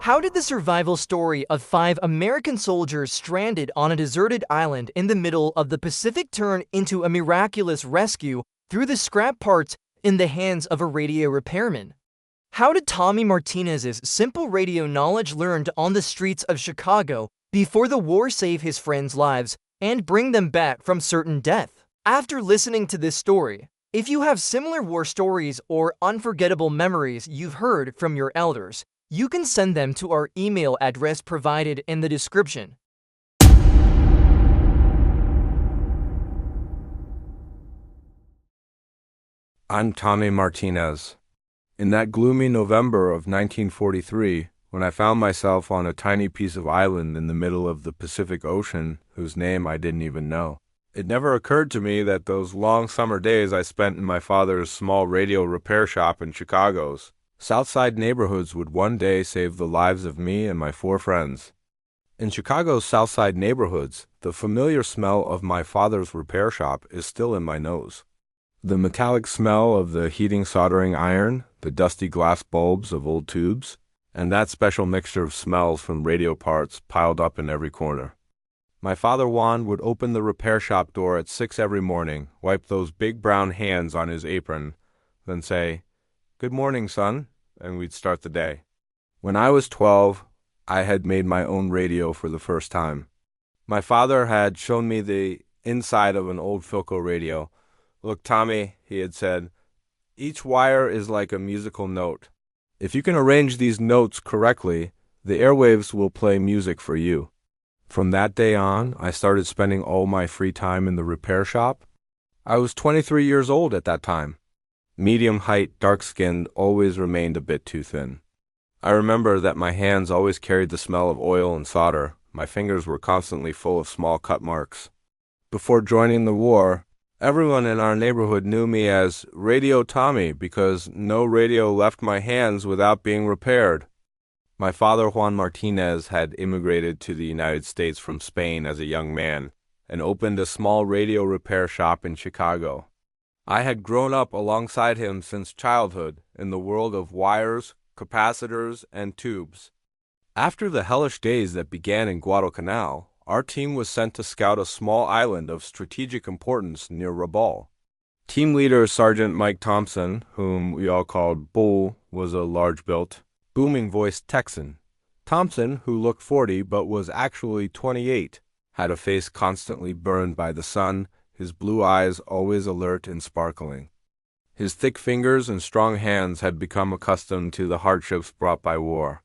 How did the survival story of 5 American soldiers stranded on a deserted island in the middle of the Pacific turn into a miraculous rescue through the scrap parts in the hands of a radio repairman? How did Tommy Martinez's simple radio knowledge learned on the streets of Chicago before the war save his friends' lives and bring them back from certain death? After listening to this story, if you have similar war stories or unforgettable memories you've heard from your elders, you can send them to our email address provided in the description. I'm Tommy Martinez. In that gloomy November of 1943, when I found myself on a tiny piece of island in the middle of the Pacific Ocean, whose name I didn't even know, it never occurred to me that those long summer days I spent in my father's small radio repair shop in Chicago's Southside neighborhoods would one day save the lives of me and my 4 friends. In Chicago's Southside neighborhoods, the familiar smell of my father's repair shop is still in my nose. The metallic smell of the heating soldering iron, the dusty glass bulbs of old tubes, and that special mixture of smells from radio parts piled up in every corner. My father Juan would open the repair shop door at 6 every morning, wipe those big brown hands on his apron, then say, "Good morning, son," and we'd start the day. When I was 12, I had made my own radio for the first time. My father had shown me the inside of an old Philco radio. "Look, Tommy," he had said, "each wire is like a musical note. If you can arrange these notes correctly, the airwaves will play music for you." From that day on, I started spending all my free time in the repair shop. I was 23 years old at that time. Medium height, dark-skinned, always remained a bit too thin. I remember that my hands always carried the smell of oil and solder. My fingers were constantly full of small cut marks. Before joining the war, everyone in our neighborhood knew me as Radio Tommy because no radio left my hands without being repaired. My father, Juan Martinez, had immigrated to the United States from Spain as a young man and opened a small radio repair shop in Chicago. I had grown up alongside him since childhood in the world of wires, capacitors, and tubes. After the hellish days that began in Guadalcanal, our team was sent to scout a small island of strategic importance near Rabaul. Team leader Sergeant Mike Thompson, whom we all called Bull, was a large-built, booming-voiced Texan. Thompson, who looked 40 but was actually 28, had a face constantly burned by the sun, his blue eyes always alert and sparkling. His thick fingers and strong hands had become accustomed to the hardships brought by war.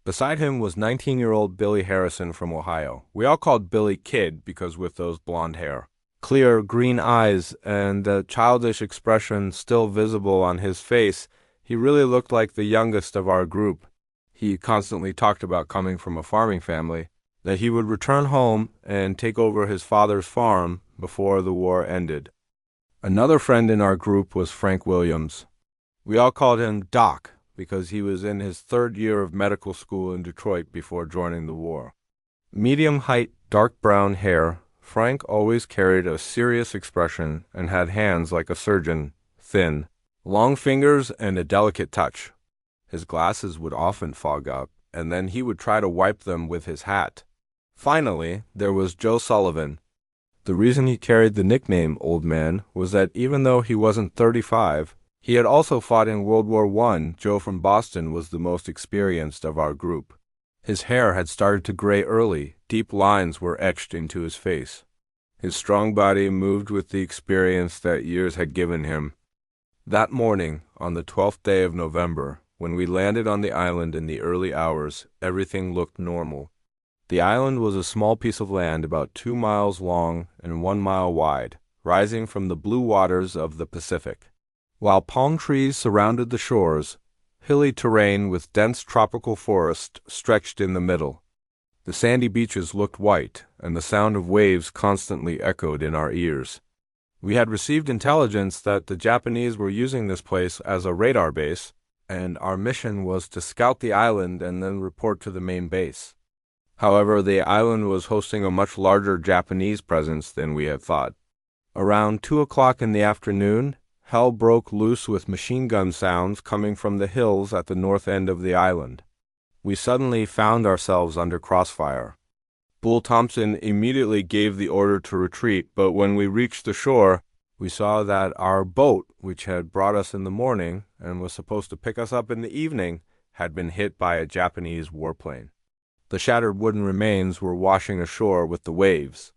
Beside him was 19-year-old Billy Harrison from Ohio. We all called Billy Kid because with those blonde hair, clear green eyes, and a childish expression still visible on his face, he really looked like the youngest of our group. He constantly talked about coming from a farming family, that he would return home and take over his father's farm before the war ended. Another friend in our group was Frank Williams. We all called him Doc because he was in his 3rd year of medical school in Detroit before joining the war. Medium height, dark brown hair, Frank always carried a serious expression and had hands like a surgeon, thin, long fingers, and a delicate touch. His glasses would often fog up, and then he would try to wipe them with his hat. Finally, there was Joe Sullivan. The reason he carried the nickname Old Man was that even though he wasn't 35, he had also fought in World War I. Joe from Boston was the most experienced of our group. His hair had started to gray early, deep lines were etched into his face. His strong body moved with the experience that years had given him. That morning, on the 12th day of November, when we landed on the island in the early hours, everything looked normal. The island was a small piece of land about 2 miles long and 1 mile wide, rising from the blue waters of the Pacific. While palm trees surrounded the shores, hilly terrain with dense tropical forest stretched in the middle. The sandy beaches looked white, and the sound of waves constantly echoed in our ears. We had received intelligence that the Japanese were using this place as a radar base, and our mission was to scout the island and then report to the main base. However, the island was hosting a much larger Japanese presence than we had thought. Around 2 o'clock in the afternoon, hell broke loose with machine gun sounds coming from the hills at the north end of the island. We suddenly found ourselves under crossfire. Bull Thompson immediately gave the order to retreat, but when we reached the shore, we saw that our boat, which had brought us in the morning and was supposed to pick us up in the evening, had been hit by a Japanese warplane. The shattered wooden remains were washing ashore with the waves.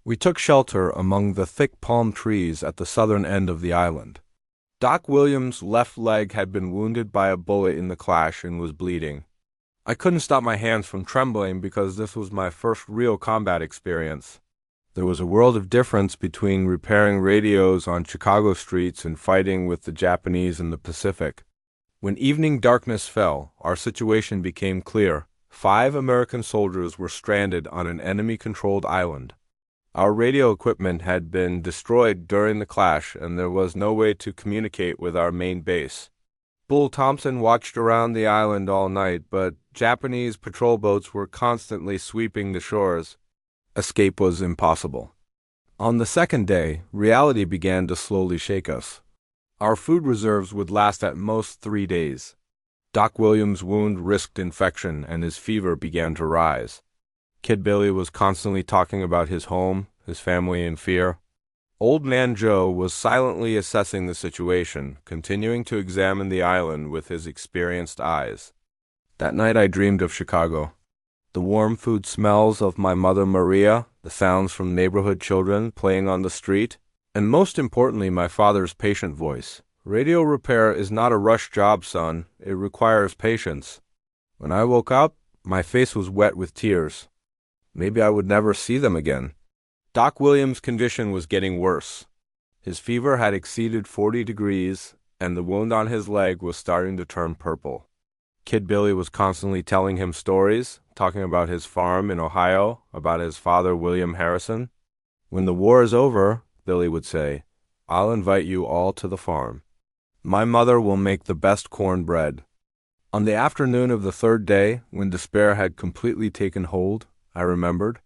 We took shelter among the thick palm trees at the southern end of the island. Doc Williams' left leg had been wounded by a bullet in the clash and was bleeding. I couldn't stop my hands from trembling because this was my first real combat experience. There was a world of difference between repairing radios on Chicago streets and fighting with the Japanese in the Pacific. When evening darkness fell, our situation became clear. 5 American soldiers were stranded on an enemy-controlled island. Our radio equipment had been destroyed during the clash, and there was no way to communicate with our main base. Bull Thompson watched around the island all night, but Japanese patrol boats were constantly sweeping the shores. Escape was impossible. On the second day, reality began to slowly shake us. Our food reserves would last at most 3 days. Doc Williams' wound risked infection, and his fever began to rise. Kid Billy was constantly talking about his home, his family in fear. Old Man Joe was silently assessing the situation, continuing to examine the island with his experienced eyes. That night I dreamed of Chicago. The warm food smells of my mother Maria, the sounds from neighborhood children playing on the street, and most importantly my father's patient voice. Radio repair is not a rush job, son. It requires patience. When I woke up, my face was wet with tears. Maybe I would never see them again. Doc Williams' condition was getting worse. His fever had exceeded 40 degrees, and the wound on his leg was starting to turn purple. Kid Billy was constantly telling him stories, talking about his farm in Ohio, about his father William Harrison. When the war is over, Billy would say, I'll invite you all to the farm. My mother will make the best cornbread. On the afternoon of the 3rd day, when despair had completely taken hold, I remembered.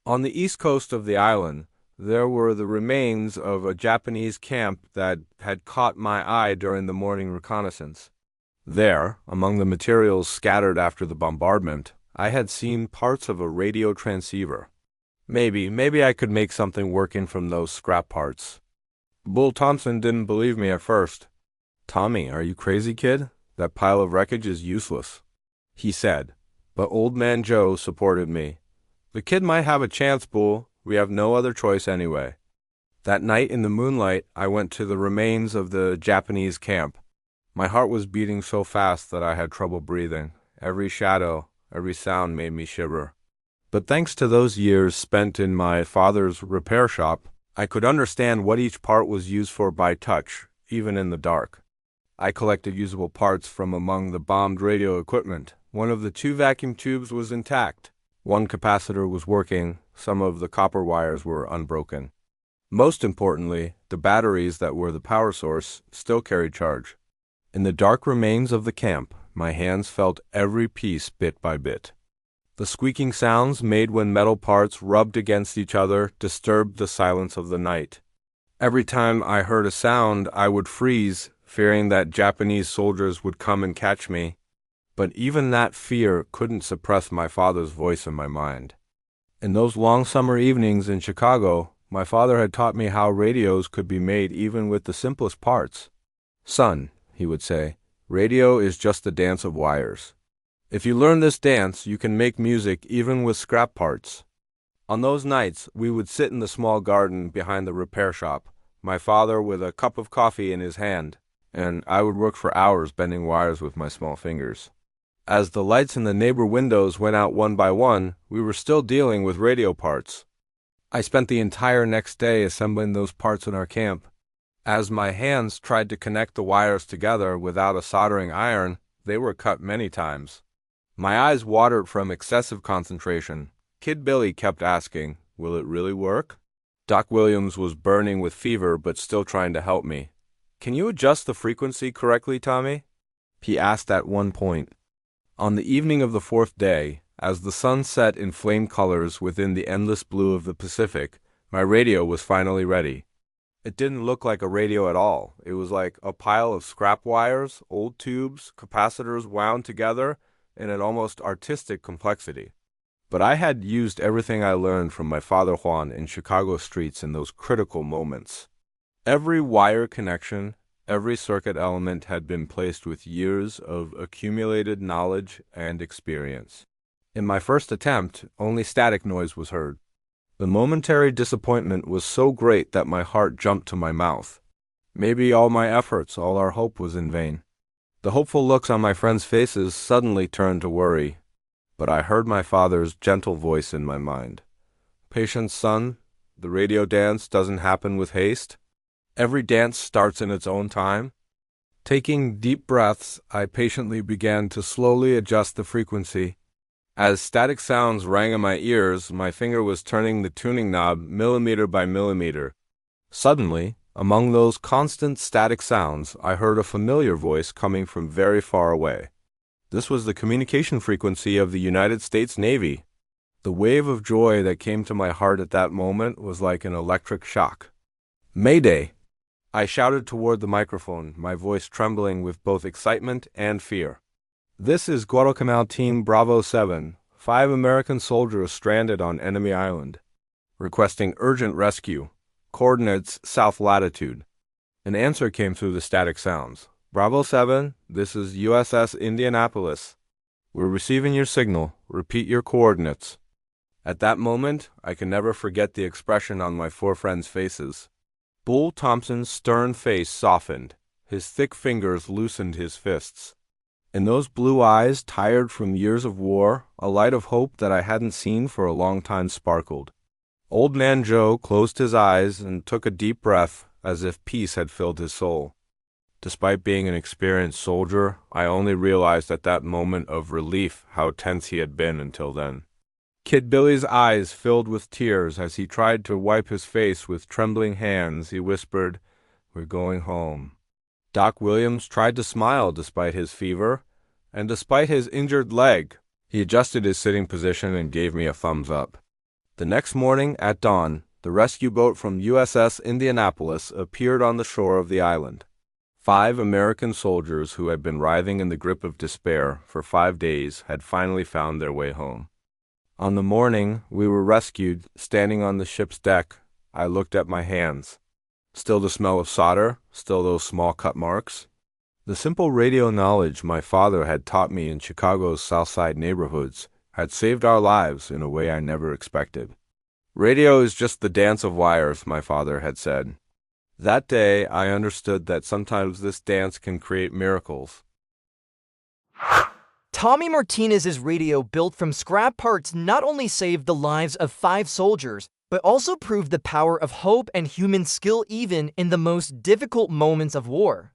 On the east coast of the island, there were the remains of a Japanese camp that had caught my eye during the morning reconnaissance. There, among the materials scattered after the bombardment, I had seen parts of a radio transceiver. Maybe I could make something working from those scrap parts. Bull Thompson didn't believe me at first. Tommy, are you crazy, kid? That pile of wreckage is useless, he said, but Old Man Joe supported me. The kid might have a chance, Bull. We have no other choice anyway. That night in the moonlight, I went to the remains of the Japanese camp. My heart was beating so fast that I had trouble breathing. Every shadow, every sound made me shiver. But thanks to those years spent in my father's repair shop, I could understand what each part was used for by touch, even in the dark. I collected usable parts from among the bombed radio equipment. One of the 2 vacuum tubes was intact. One capacitor was working, some of the copper wires were unbroken. Most importantly, the batteries that were the power source still carried charge. In the dark remains of the camp, my hands felt every piece bit by bit. The squeaking sounds made when metal parts rubbed against each other disturbed the silence of the night. Every time I heard a sound, I would freeze, fearing that Japanese soldiers would come and catch me. But even that fear couldn't suppress my father's voice in my mind. In those long summer evenings in Chicago, my father had taught me how radios could be made even with the simplest parts. Son, he would say, radio is just the dance of wires. If you learn this dance, you can make music even with scrap parts. On those nights, we would sit in the small garden behind the repair shop, my father with a cup of coffee in his hand, and I would work for hours bending wires with my small fingers. As the lights in the neighbor windows went out one by one, we were still dealing with radio parts. I spent the entire next day assembling those parts in our camp. As my hands tried to connect the wires together without a soldering iron, they were cut many times. My eyes watered from excessive concentration. Kid Billy kept asking, will it really work? Doc Williams was burning with fever but still trying to help me. Can you adjust the frequency correctly, Tommy? He asked at one point. On the evening of the 4th day, as the sun set in flame colors within the endless blue of the Pacific, my radio was finally ready. It didn't look like a radio at all. It was like a pile of scrap wires, old tubes, capacitors wound together, in an almost artistic complexity. But I had used everything I learned from my father Juan in Chicago streets in those critical moments. Every wire connection, every circuit element had been placed with years of accumulated knowledge and experience. In my first attempt, only static noise was heard. The momentary disappointment was so great that my heart jumped to my mouth. Maybe all my efforts, all our hope was in vain. The hopeful looks on my friends' faces suddenly turned to worry, but I heard my father's gentle voice in my mind. "Patience, son. The radio dance doesn't happen with haste. Every dance starts in its own time." Taking deep breaths, I patiently began to slowly adjust the frequency. As static sounds rang in my ears, my finger was turning the tuning knob millimeter by millimeter. Suddenly, among those constant static sounds, I heard a familiar voice coming from very far away. This was the communication frequency of the United States Navy. The wave of joy that came to my heart at that moment was like an electric shock. "Mayday!" I shouted toward the microphone, my voice trembling with both excitement and fear. "This is Guadalcanal Team Bravo 7, 5 American soldiers stranded on enemy island, requesting urgent rescue, coordinates south latitude." An answer came through the static sounds. "Bravo 7, this is USS Indianapolis. We're receiving your signal. Repeat your coordinates." At that moment, I can never forget the expression on my four friends' faces. Bull Thompson's stern face softened. His thick fingers loosened his fists. In those blue eyes, tired from years of war, a light of hope that I hadn't seen for a long time sparkled. Old Man Joe closed his eyes and took a deep breath, as if peace had filled his soul. Despite being an experienced soldier, I only realized at that moment of relief how tense he had been until then. Kid Billy's eyes filled with tears as he tried to wipe his face with trembling hands. He whispered, "We're going home." Doc Williams tried to smile despite his fever, and despite his injured leg. He adjusted his sitting position and gave me a thumbs up. The next morning, at dawn, the rescue boat from USS Indianapolis appeared on the shore of the island. 5 American soldiers who had been writhing in the grip of despair for 5 days had finally found their way home. On the morning we were rescued, standing on the ship's deck, I looked at my hands. Still the smell of solder, still those small cut marks. The simple radio knowledge my father had taught me in Chicago's South Side neighborhoods had saved our lives in a way I never expected. "Radio is just the dance of wires," my father had said. That day, I understood that sometimes this dance can create miracles. Tommy Martinez's radio built from scrap parts not only saved the lives of 5 soldiers, but also proved the power of hope and human skill even in the most difficult moments of war.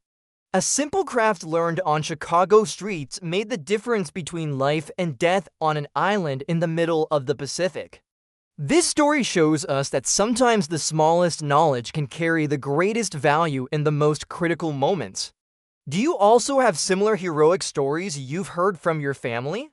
A simple craft learned on Chicago streets made the difference between life and death on an island in the middle of the Pacific. This story shows us that sometimes the smallest knowledge can carry the greatest value in the most critical moments. Do you also have similar heroic stories you've heard from your family?